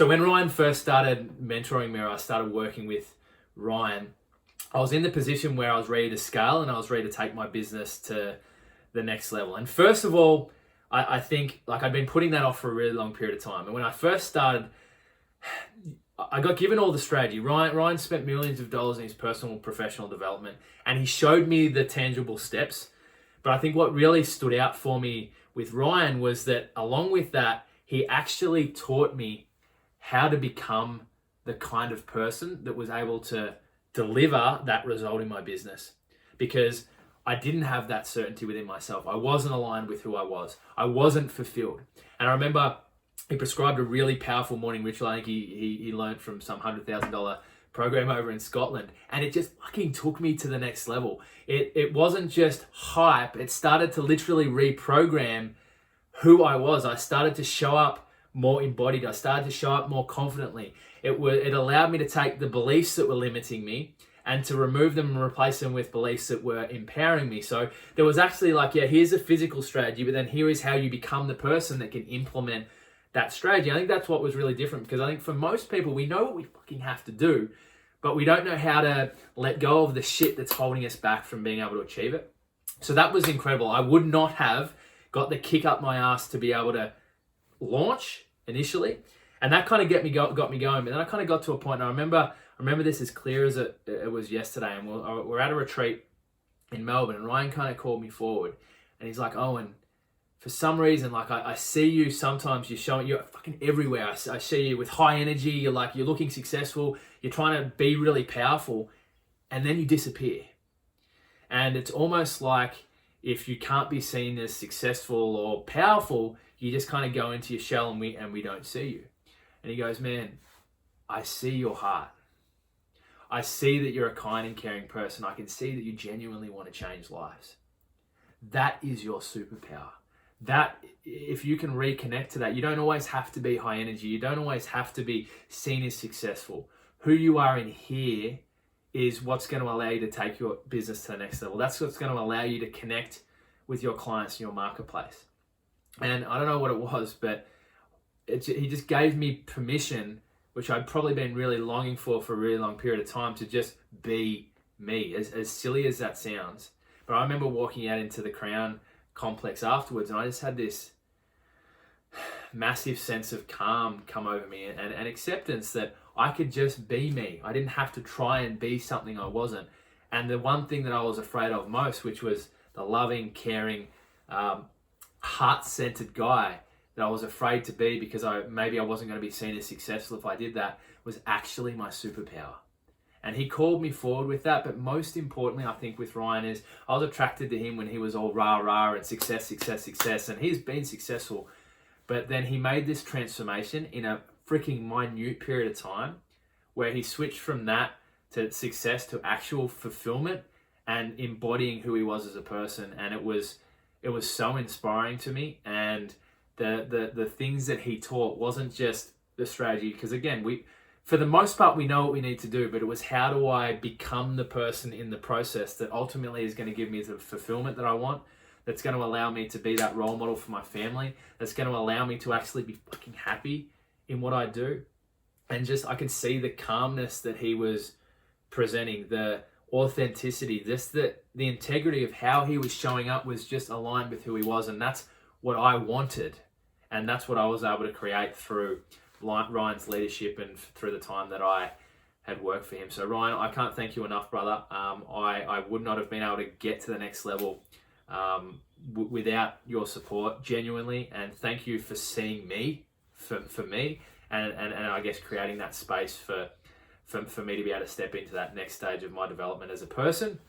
So when Ryan first started mentoring me, or I started working with Ryan, I was in the position where I was ready to scale and I was ready to take my business to the next level. And first of all, I think like I'd been putting that off for a really long period of time. And when I first started, I got given all the strategy. Ryan spent millions of dollars in his personal and professional development, and he showed me the tangible steps. But I think what really stood out for me with Ryan was that along with that, he actually taught me how to become the kind of person that was able to deliver that result in my business, because I didn't have that certainty within myself. I wasn't aligned with who I was. I wasn't fulfilled. And I remember he prescribed a really powerful morning ritual. I think he learned from some $100,000 program over in Scotland, and it just fucking took me to the next level. It wasn't just hype. It started to literally reprogram who I was. I started to show up more embodied. I started to show up more confidently. It allowed me to take the beliefs that were limiting me and to remove them and replace them with beliefs that were empowering me. So there was actually like, yeah, here's a physical strategy, but then here is how you become the person that can implement that strategy. I think that's what was really different, because I think for most people, we know what we fucking have to do, but we don't know how to let go of the shit that's holding us back from being able to achieve it. So that was incredible. I would not have got the kick up my ass to be able to launch initially, and that kind of got me going. But then I kind of got to a point, and I remember this as clear as it was yesterday, and we're at a retreat in Melbourne, and Ryan kind of called me forward, and he's like, Owen, for some reason, like I see you sometimes, you're fucking everywhere. I see you with high energy, you're looking successful, you're trying to be really powerful, and then you disappear. And it's almost like if you can't be seen as successful or powerful, you just kind of go into your shell and we don't see you. And he goes, man, I see your heart. I see that you're a kind and caring person. I can see that you genuinely want to change lives. That is your superpower. That, if you can reconnect to that, you don't always have to be high energy. You don't always have to be seen as successful. Who you are in here is what's going to allow you to take your business to the next level. That's what's going to allow you to connect with your clients in your marketplace. And I don't know what it was, but he just gave me permission, which I'd probably been really longing for a really long period of time, to just be me, as silly as that sounds. But I remember walking out into the Crown complex afterwards, and I just had this massive sense of calm come over me, and acceptance that I could just be me. I didn't have to try and be something I wasn't. And the one thing that I was afraid of most, which was the loving, caring, heart-centered guy that I was afraid to be, because maybe I wasn't going to be seen as successful if I did that, was actually my superpower. And he called me forward with that. But most importantly, I think with Ryan, is I was attracted to him when he was all rah and success. And he's been successful. But then he made this transformation in a freaking minute period of time, where he switched from that to success to actual fulfillment and embodying who he was as a person. And it was so inspiring to me. And the things that he taught wasn't just the strategy, because again, for the most part, we know what we need to do, but it was, how do I become the person in the process that ultimately is going to give me the fulfillment that I want, that's going to allow me to be that role model for my family, that's going to allow me to actually be fucking happy in what I do. And just, I can see the calmness that he was presenting, the authenticity, just the integrity of how he was showing up was just aligned with who he was. And that's what I wanted. And that's what I was able to create through Ryan's leadership and through the time that I had worked for him. So Ryan, I can't thank you enough, brother. I would not have been able to get to the next level without your support, genuinely. And thank you for seeing me for me, and I guess creating that space for me to be able to step into that next stage of my development as a person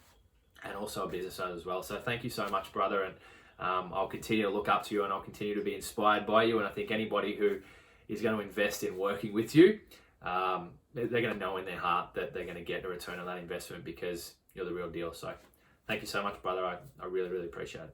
and also a business owner as well. So thank you so much, brother. And I'll continue to look up to you, and I'll continue to be inspired by you. And I think anybody who is going to invest in working with you, they're going to know in their heart that they're going to get a return on that investment, because you're the real deal. So thank you so much, brother. I really, really appreciate it.